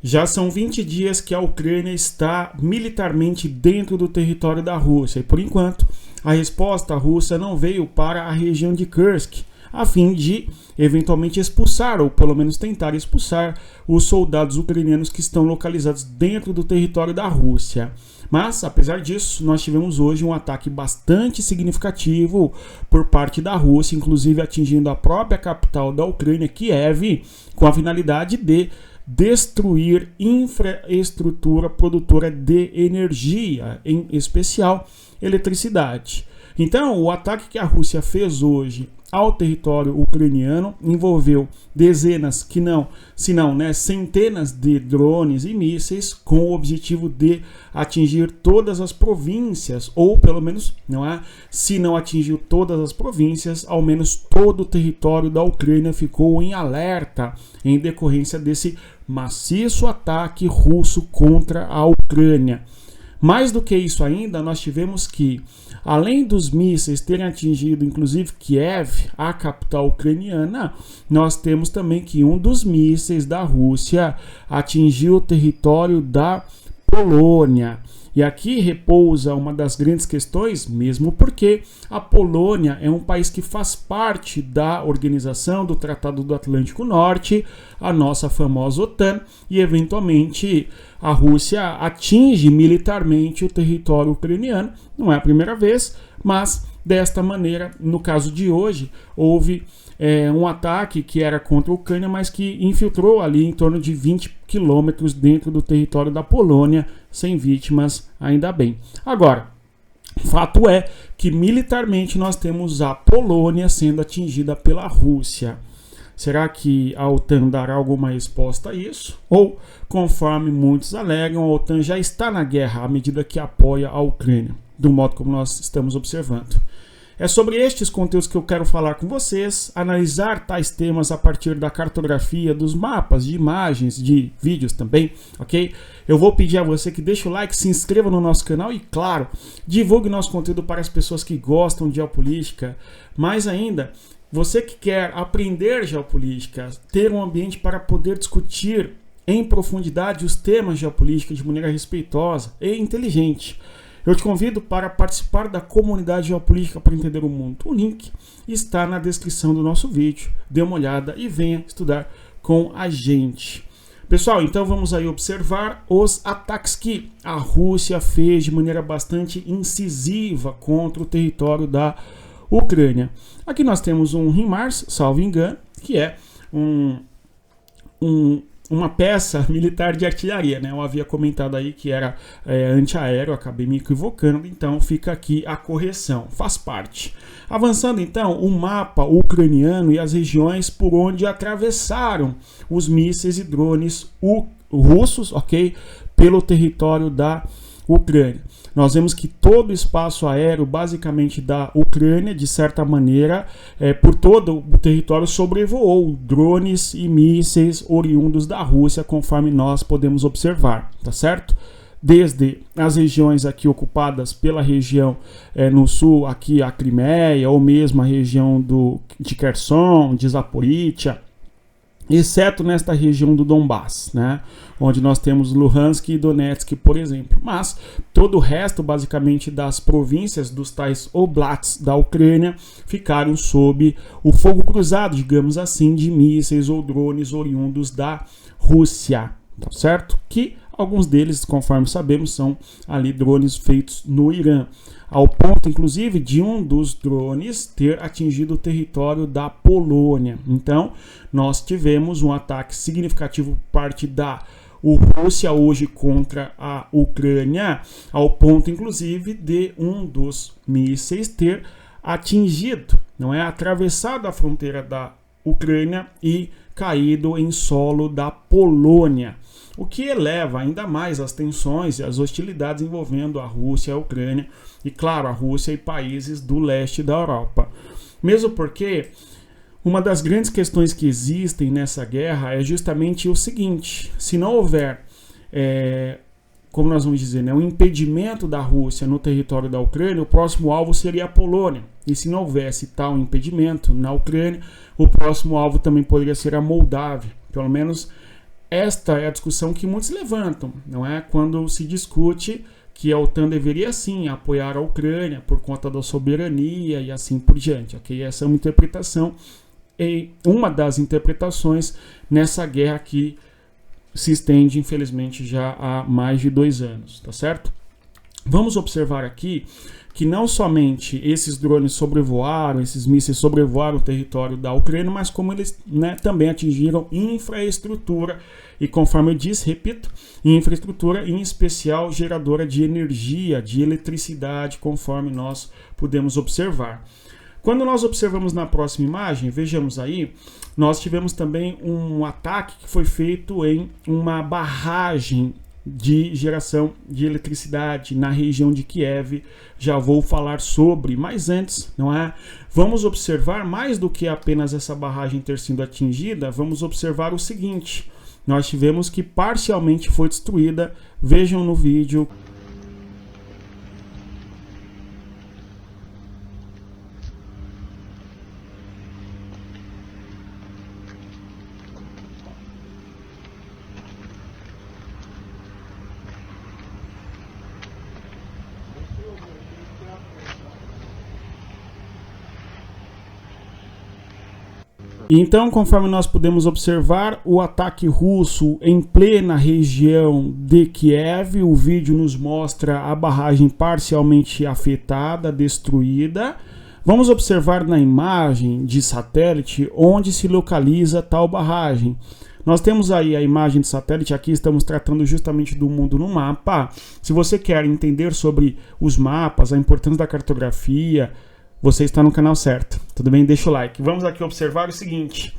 Já são 20 dias que a Ucrânia está militarmente dentro do território da Rússia e, por enquanto, a resposta russa não veio para a região de Kursk, a fim de eventualmente expulsar, ou pelo menos tentar expulsar, os soldados ucranianos que estão localizados dentro do território da Rússia. Mas, apesar disso, nós tivemos hoje um ataque bastante significativo por parte da Rússia, inclusive atingindo a própria capital da Ucrânia, Kiev, com a finalidade de destruir infraestrutura produtora de energia, em especial eletricidade. Então, o ataque que a Rússia fez hoje ao território ucraniano envolveu dezenas, centenas de drones e mísseis com o objetivo de atingir todas as províncias, ou pelo menos, se não atingiu todas as províncias, ao menos todo o território da Ucrânia ficou em alerta em decorrência desse maciço ataque russo contra a Ucrânia. Mais do que isso ainda, nós tivemos que, além dos mísseis terem atingido inclusive Kiev, a capital ucraniana, nós temos também que um dos mísseis da Rússia atingiu o território da Polônia. E aqui repousa uma das grandes questões, mesmo porque a Polônia é um país que faz parte da organização do Tratado do Atlântico Norte, a nossa famosa OTAN, e eventualmente a Rússia atinge militarmente o território ucraniano. Não é a primeira vez, mas desta maneira, no caso de hoje, houve um ataque que era contra a Ucrânia, mas que infiltrou ali em torno de 20 quilômetros dentro do território da Polônia, sem vítimas, ainda bem. Agora, fato é que militarmente nós temos a Polônia sendo atingida pela Rússia. Será que a OTAN dará alguma resposta a isso? Ou, conforme muitos alegam, a OTAN já está na guerra à medida que apoia a Ucrânia, do modo como nós estamos observando? É sobre estes conteúdos que eu quero falar com vocês, analisar tais temas a partir da cartografia, dos mapas, de imagens, de vídeos também, ok? Eu vou pedir a você que deixe o like, se inscreva no nosso canal e, claro, divulgue nosso conteúdo para as pessoas que gostam de geopolítica. Mais ainda, você que quer aprender geopolítica, ter um ambiente para poder discutir em profundidade os temas geopolíticos de maneira respeitosa e inteligente, eu te convido para participar da comunidade geopolítica para entender o mundo. O link está na descrição do nosso vídeo. Dê uma olhada e venha estudar com a gente. Pessoal, então vamos aí observar os ataques que a Rússia fez de maneira bastante incisiva contra o território da Ucrânia. Aqui nós temos um HIMARS, salvo engano, que é uma peça militar de artilharia, né? Eu havia comentado aí que era antiaéreo, acabei me equivocando, então fica aqui a correção, faz parte. Avançando então, o mapa ucraniano e as regiões por onde atravessaram os mísseis e drones russos, ok? Pelo território da Ucrânia. Nós vemos que todo o espaço aéreo, basicamente da Ucrânia, de certa maneira, por todo o território sobrevoou drones e mísseis oriundos da Rússia, conforme nós podemos observar, tá certo? Desde as regiões aqui ocupadas pela região no sul, aqui a Crimeia, ou mesmo a região de Kherson, de Zaporizhia, exceto nesta região do Donbass, né, onde nós temos Luhansk e Donetsk, por exemplo. Mas todo o resto, basicamente, das províncias dos tais oblasts da Ucrânia ficaram sob o fogo cruzado, digamos assim, de mísseis ou drones oriundos da Rússia, tá certo? Que alguns deles, conforme sabemos, são ali drones feitos no Irã, ao ponto, inclusive, de um dos drones ter atingido o território da Polônia. Então, nós tivemos um ataque significativo por parte da Rússia hoje contra a Ucrânia, ao ponto, inclusive, de um dos mísseis ter atingido, atravessado a fronteira da Ucrânia e caído em solo da Polônia, o que eleva ainda mais as tensões e as hostilidades envolvendo a Rússia e a Ucrânia, e claro, a Rússia e países do leste da Europa. Mesmo porque uma das grandes questões que existem nessa guerra é justamente o seguinte: se não houver, como nós vamos dizer, um impedimento da Rússia no território da Ucrânia, o próximo alvo seria a Polônia. E se não houvesse tal impedimento na Ucrânia, o próximo alvo também poderia ser a Moldávia. Pelo menos esta é a discussão que muitos levantam, não é? Quando se discute que a OTAN deveria sim apoiar a Ucrânia por conta da soberania e assim por diante, ok? Essa é uma interpretação, e uma das interpretações nessa guerra que se estende, infelizmente, já há mais de 2 anos, tá certo? Vamos observar aqui que não somente esses drones sobrevoaram, esses mísseis sobrevoaram o território da Ucrânia, mas como eles, né, também atingiram infraestrutura, e conforme eu disse, repito, infraestrutura em especial geradora de energia, de eletricidade, conforme nós podemos observar. Quando nós observamos na próxima imagem, vejamos aí, nós tivemos também um ataque que foi feito em uma barragem de geração de eletricidade na região de Kiev. Já vou falar sobre, mas antes, não é? Vamos observar mais do que apenas essa barragem ter sido atingida, vamos observar o seguinte: nós tivemos que parcialmente foi destruída. Vejam no vídeo. Então, conforme nós podemos observar, o ataque russo em plena região de Kiev, o vídeo nos mostra a barragem parcialmente afetada, destruída. Vamos observar na imagem de satélite onde se localiza tal barragem. Nós temos aí a imagem de satélite, aqui estamos tratando justamente do mundo no mapa. Se você quer entender sobre os mapas, a importância da cartografia, você está no canal certo. Tudo bem? Deixa o like. Vamos aqui observar o seguinte.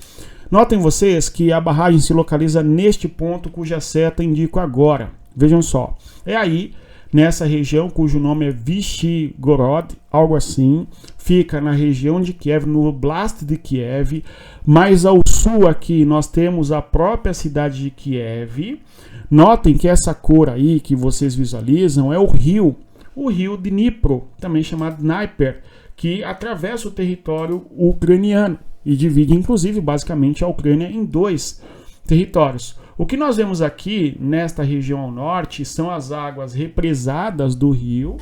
Notem vocês que a barragem se localiza neste ponto cuja seta indico agora. Vejam só. É aí, nessa região cujo nome é Vyshegorod, algo assim. Fica na região de Kiev, no Oblast de Kiev. Mais ao sul aqui nós temos a própria cidade de Kiev. Notem que essa cor aí que vocês visualizam é o rio Dnipro, também chamado Dnieper, que atravessa o território ucraniano e divide, inclusive, basicamente a Ucrânia em 2 territórios. O que nós vemos aqui, nesta região ao norte, são as águas represadas do rio.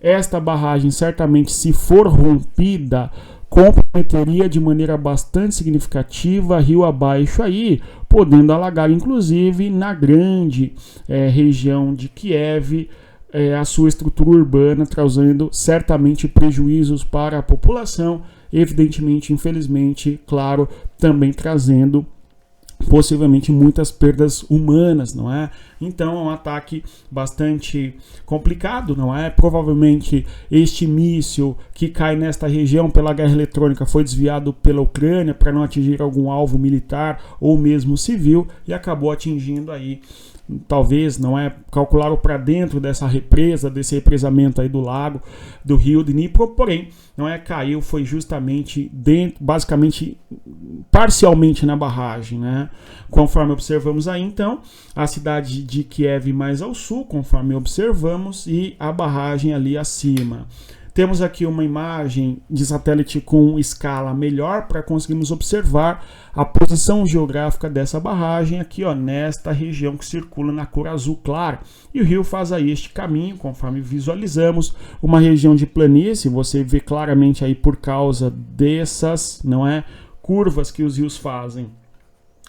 Esta barragem, certamente, se for rompida, comprometeria de maneira bastante significativa rio abaixo aí, podendo alagar, inclusive, na grande região de Kiev, a sua estrutura urbana, trazendo certamente prejuízos para a população, evidentemente, infelizmente, claro, também trazendo possivelmente muitas perdas humanas, não é? Então é um ataque bastante complicado, não é? Provavelmente este míssil que cai nesta região pela guerra eletrônica foi desviado pela Ucrânia para não atingir algum alvo militar ou mesmo civil e acabou atingindo aí, talvez, não é, calcularam para dentro dessa represa, desse represamento aí do lago, do rio Dnipro, porém, não é, caiu, foi justamente dentro, basicamente, parcialmente na barragem, né? Conforme observamos aí, então, a cidade de Kiev mais ao sul, conforme observamos, e a barragem ali acima. Temos aqui uma imagem de satélite com escala melhor para conseguirmos observar a posição geográfica dessa barragem aqui, ó, nesta região que circula na cor azul clara. E o rio faz aí este caminho, conforme visualizamos, uma região de planície, você vê claramente aí por causa dessas, não é, curvas que os rios fazem.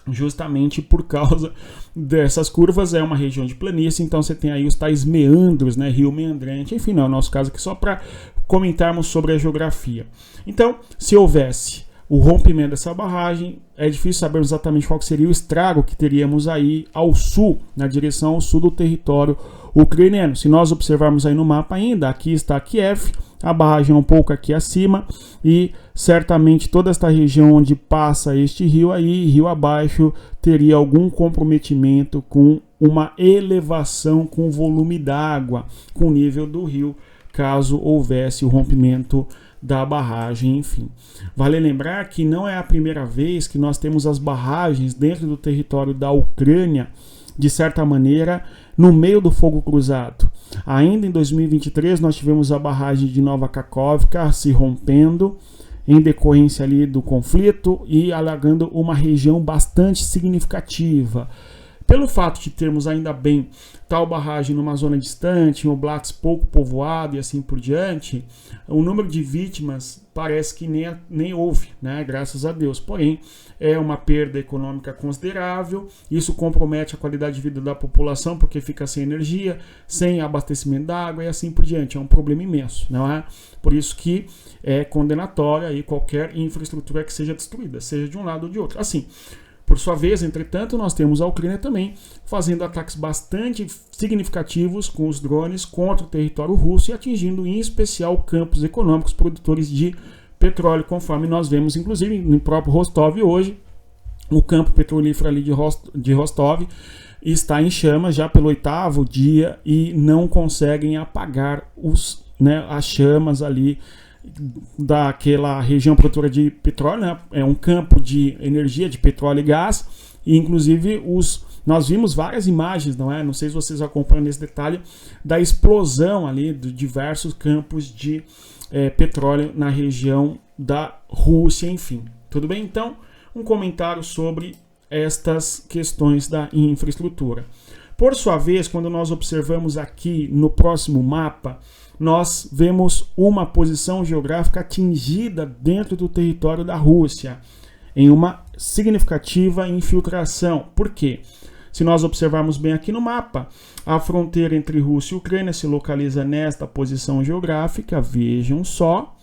Justamente por causa dessas curvas, é uma região de planície, então você tem aí os tais meandros, né, rio meandrante, enfim, não é o nosso caso aqui, só para comentarmos sobre a geografia. Então, se houvesse o rompimento dessa barragem, é difícil saber exatamente qual seria o estrago que teríamos aí ao sul, na direção ao sul do território ucraniano. Se nós observarmos aí no mapa ainda, aqui está Kiev, a barragem é um pouco aqui acima e certamente toda esta região onde passa este rio aí, rio abaixo, teria algum comprometimento com uma elevação com o volume d'água, com o nível do rio, caso houvesse o rompimento da barragem, enfim. Vale lembrar que não é a primeira vez que nós temos as barragens dentro do território da Ucrânia, de certa maneira, no meio do fogo cruzado. Ainda em 2023, nós tivemos a barragem de Nova Kakhovka se rompendo em decorrência ali do conflito e alagando uma região bastante significativa. Pelo fato de termos ainda bem tal barragem numa zona distante, em Oblats pouco povoado e assim por diante, o número de vítimas parece que nem houve, né? Graças a Deus. Porém, é uma perda econômica considerável, isso compromete a qualidade de vida da população, porque fica sem energia, sem abastecimento d'água e assim por diante. É um problema imenso, não é? Por isso que é condenatória aí qualquer infraestrutura que seja destruída, seja de um lado ou de outro. Assim, por sua vez, entretanto, nós temos a Ucrânia também fazendo ataques bastante significativos com os drones contra o território russo e atingindo em especial campos econômicos produtores de petróleo, conforme nós vemos inclusive no próprio Rostov hoje. O campo petrolífero ali de Rostov está em chamas já pelo 8º dia e não conseguem apagar as chamas ali daquela região produtora de petróleo, né? É um campo de energia de petróleo e gás, e inclusive nós vimos várias imagens, não é? Não sei se vocês acompanham nesse detalhe, da explosão ali de diversos campos de petróleo na região da Rússia, enfim. Tudo bem? Então, um comentário sobre estas questões da infraestrutura. Por sua vez, quando nós observamos aqui no próximo mapa, nós vemos uma posição geográfica atingida dentro do território da Rússia, em uma significativa infiltração. Por quê? Se nós observarmos bem aqui no mapa, a fronteira entre Rússia e Ucrânia se localiza nesta posição geográfica, vejam só,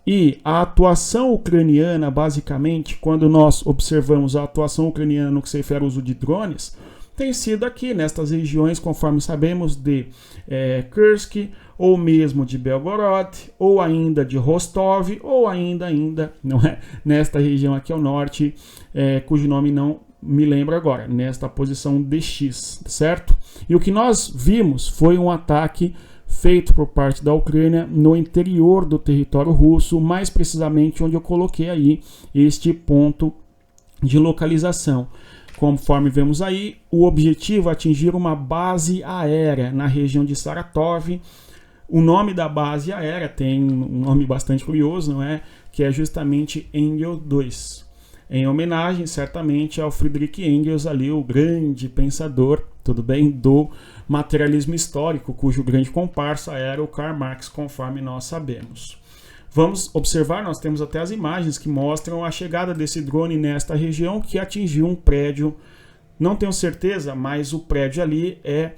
e a atuação ucraniana, basicamente, quando nós observamos a atuação ucraniana no que se refere ao uso de drones, tem sido aqui nestas regiões, conforme sabemos, de Kursk, ou mesmo de Belgorod, ou ainda de Rostov, ou ainda, não é, nesta região aqui ao norte, cujo nome não me lembro agora, nesta posição DX, certo? E o que nós vimos foi um ataque feito por parte da Ucrânia no interior do território russo, mais precisamente onde eu coloquei aí este ponto de localização. Conforme vemos aí, o objetivo é atingir uma base aérea na região de Saratov. O nome da base aérea tem um nome bastante curioso, não é? Que é justamente Engels 2. Em homenagem, certamente, ao Friedrich Engels, ali, o grande pensador, tudo bem, do materialismo histórico, cujo grande comparsa era o Karl Marx, conforme nós sabemos. Vamos observar, nós temos até as imagens que mostram a chegada desse drone nesta região, que atingiu um prédio, não tenho certeza, mas o prédio ali é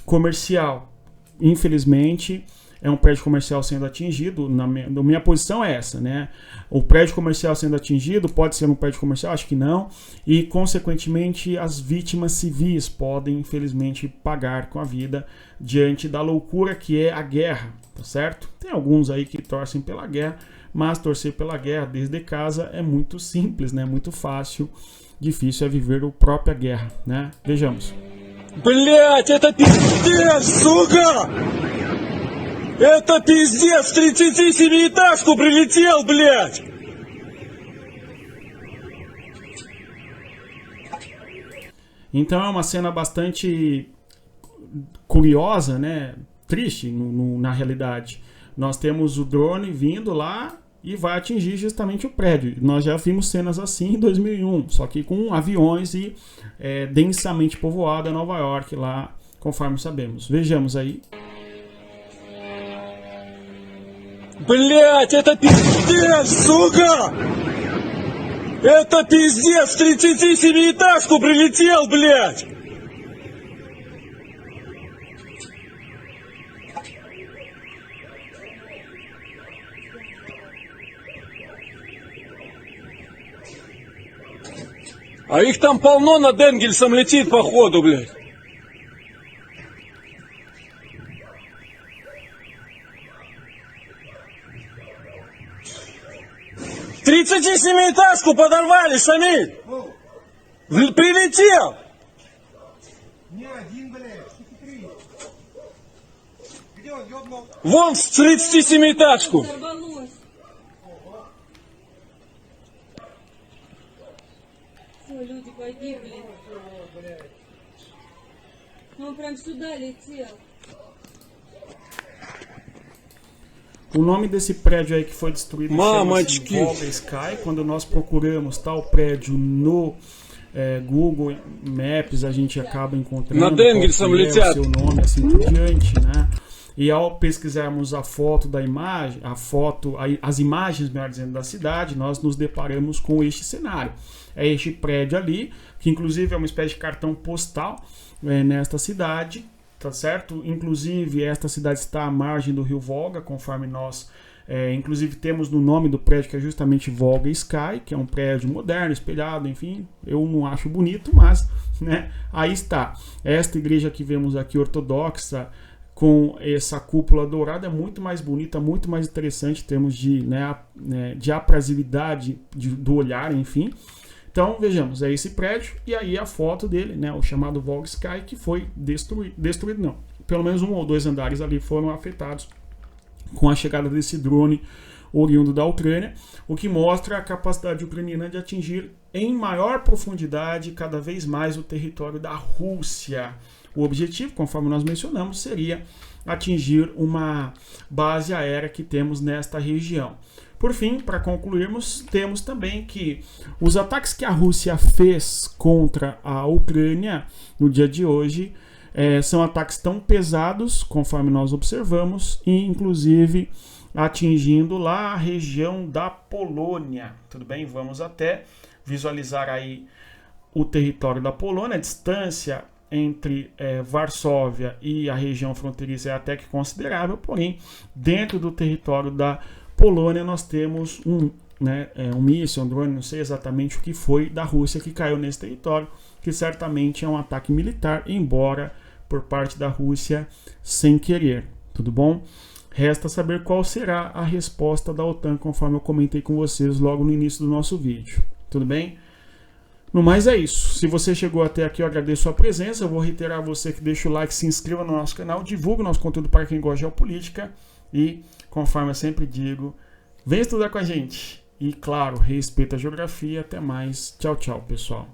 comercial. Infelizmente, é um prédio comercial sendo atingido, minha posição é essa, né? O prédio comercial sendo atingido, pode ser um prédio comercial? Acho que não. E, consequentemente, as vítimas civis podem, infelizmente, pagar com a vida diante da loucura que é a guerra, tá certo? Tem alguns aí que torcem pela guerra, mas torcer pela guerra desde casa é muito simples, né? Muito fácil. Difícil é viver a própria guerra, né? Vejamos. Блять, это пиздец, сука! Это пиздец, в 37-этажку прилетел, блядь! Então é uma cena bastante curiosa, né? Triste na realidade. Nós temos o drone vindo lá e vai atingir justamente o prédio. Nós já vimos cenas assim em 2001, só que com aviões e densamente povoada Nova York lá, conforme sabemos. Vejamos aí. Блять, это пиздец, сука! Это пиздец, в 37-этажку прилетел, блядь! А их там полно над Энгельсом летит, походу, блядь. Тридцатисемиэтажку подорвали, Шамиль! Прилетел! Не один, блядь, три. Где он, ёбнул? Вон в 37-этажку! Сорвалось. Все, люди погибли. Он прям сюда летел. O nome desse prédio aí que foi destruído chama-se Mamочки. Volga Sky. Quando nós procuramos tal prédio no Google Maps a gente acaba encontrando Na qual dengue, que é o seu nome, assim por diante, né? E ao pesquisarmos a foto da imagem, as imagens, melhor dizendo, da cidade, nós nos deparamos com este cenário. É este prédio ali, que inclusive é uma espécie de cartão postal nesta cidade, tá certo? Inclusive, esta cidade está à margem do rio Volga, conforme nós inclusive temos no nome do prédio, que é justamente Volga Sky, que é um prédio moderno, espelhado, enfim, eu não acho bonito, mas né, aí está. Esta igreja que vemos aqui, ortodoxa, com essa cúpula dourada, é muito mais bonita, muito mais interessante em termos de aprazívelidade do olhar, enfim. Então, vejamos, é esse prédio, e aí a foto dele, né, o chamado Volga Sky, que foi destruído não. Pelo menos 1 ou 2 andares ali foram afetados com a chegada desse drone oriundo da Ucrânia, o que mostra a capacidade ucraniana de atingir em maior profundidade cada vez mais o território da Rússia. O objetivo, conforme nós mencionamos, seria atingir uma base aérea que temos nesta região. Por fim, para concluirmos, temos também que os ataques que a Rússia fez contra a Ucrânia no dia de hoje são ataques tão pesados, conforme nós observamos, e inclusive atingindo lá a região da Polônia. Tudo bem? Vamos até visualizar aí o território da Polônia. A distância entre Varsóvia e a região fronteiriça é até que considerável, porém, dentro do território da Polônia nós temos um míssil, um drone, não sei exatamente o que foi, da Rússia que caiu nesse território, que certamente é um ataque militar, embora por parte da Rússia sem querer. Tudo bom? Resta saber qual será a resposta da OTAN, conforme eu comentei com vocês logo no início do nosso vídeo. Tudo bem? No mais é isso. Se você chegou até aqui, eu agradeço a presença. Eu vou reiterar a você que deixa o like, se inscreva no nosso canal, divulgue o nosso conteúdo para quem gosta de geopolítica e, conforme eu sempre digo, vem estudar com a gente. E, claro, respeita a geografia. Até mais. Tchau, tchau, pessoal.